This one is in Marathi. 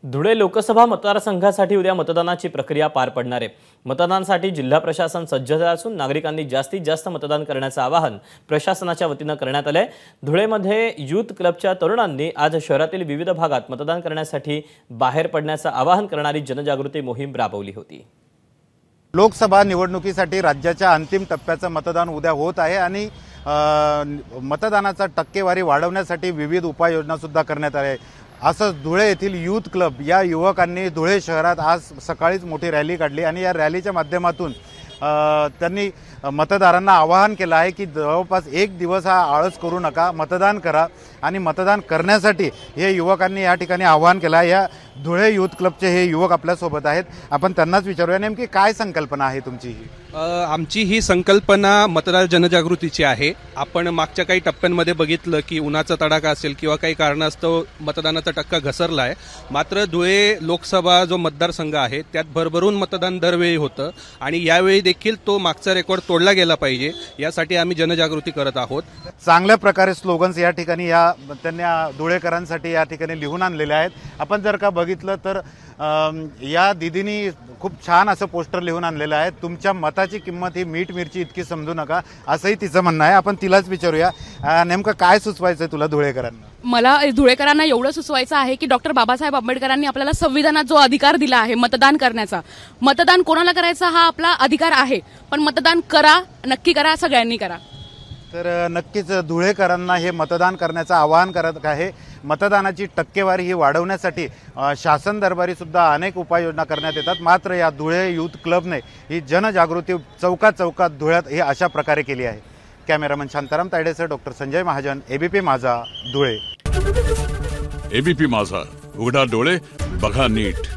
धुळे लोकसभा मतदारसंघासाठी उद्या मतदानाची प्रक्रिया पार पडणार आहे। मतदानासाठी जिल्हा प्रशासन सज्ज झाले असून नागरिकांनी जास्तीत जास्त मतदान करण्याचे आवाहन प्रशासनाच्या वतीने करण्यात आले आहे। धुळेमध्ये युथ क्लबच्या तरुणांनी आज शहरातील विविध भागात मतदान करण्यासाठी बाहेर पडण्याचे आवाहन करणारी जनजागृती मोहीम राबवली होती। लोकसभा निवडणुकीसाठी राज्याच्या अंतिम टप्प्याचं मतदान उद्या होत आहे आणि मतदानाचा टक्केवारी वाढवण्यासाठी विविध उपाययोजना सुद्धा करण्यात आल्या आहेत। असंच धुळे येथील युथ क्लब या युवकांनी धुळे शहरात आज सकाळीच मोठी रॅली काढली आणि या रॅलीच्या माध्यमातून त्यांनी मतदारांना आवाहन केलं आहे की जवळपास एक दिवस हा आळस करू नका, मतदान करा आणि मतदान करण्यासाठी हे युवकांनी या ठिकाणी आवाहन केलं आहे। या धुळे युथ क्लबचे हे युवक आपल्यासोबत आहेत, आपण त्यांनाच विचारूया नेमकी काय संकल्पना आहे तुमची ही? आमची ही संकल्पना मतदार जनजागृतीची आहे। आपण मागच्या काही टप्प्यांमध्ये बघितलं की उन्हाचा तडाखा असेल किंवा काही कारणास्तव मतदानाचा टक्का घसरला आहे, मात्र धुळे लोकसभा जो मतदारसंघ आहे त्यात भरभरून मतदान दरवेळी होतं आणि यावेळी देखील तो मागचा रेकॉर्ड तोडला गेला पाहिजे, यासाठी आम्ही जनजागृती करत आहोत। चांगल्या प्रकारे स्लोगन्स या ठिकाणी त्यांनी धुळेकरांसाठी या ठिकाणी लिहून आणलेले आहेत। आपण जर का बघितलं तर या दीदीनी खूप छान असं पोस्टर लिहून आणलेलं आहे, तुमच्या मताची किंमत ही मीठ मिरची इतकी समजू नका, असंही तिचं म्हणणं आहे। आपण तिलाच विचारूया नेमकं काय सुचवायचं तुला धुळेकरांना? मला धुळेकरांना एवढं सुचवायचं आहे की डॉक्टर बाबासाहेब आंबेडकरांनी आपल्याला संविधानात जो अधिकार दिला आहे मतदान करण्याचा, मतदान कोणाला करायचा हा आपला अधिकार आहे, पण मतदान करा, नक्की करा, सगळ्यांनी करा। तर नक्कीच धुळेकरांना हे मतदान करण्याचं आवाहन करत आहे। मतदानाची टक्केवारी ही वाढवण्यासाठी शासन दरबारी सुद्धा अनेक उपाययोजना करण्यात येतात, मात्र या धुळे युथ क्लबने ही जनजागृती चौकात चौकात धुळ्यात ही अशा प्रकारे केली आहे। कॅमेरामन शांताराम तायडेसह doctor Sanjay Mahajan, ABP Majha, Dhule. ABP माझा, उघडा डोळे बघा नीट।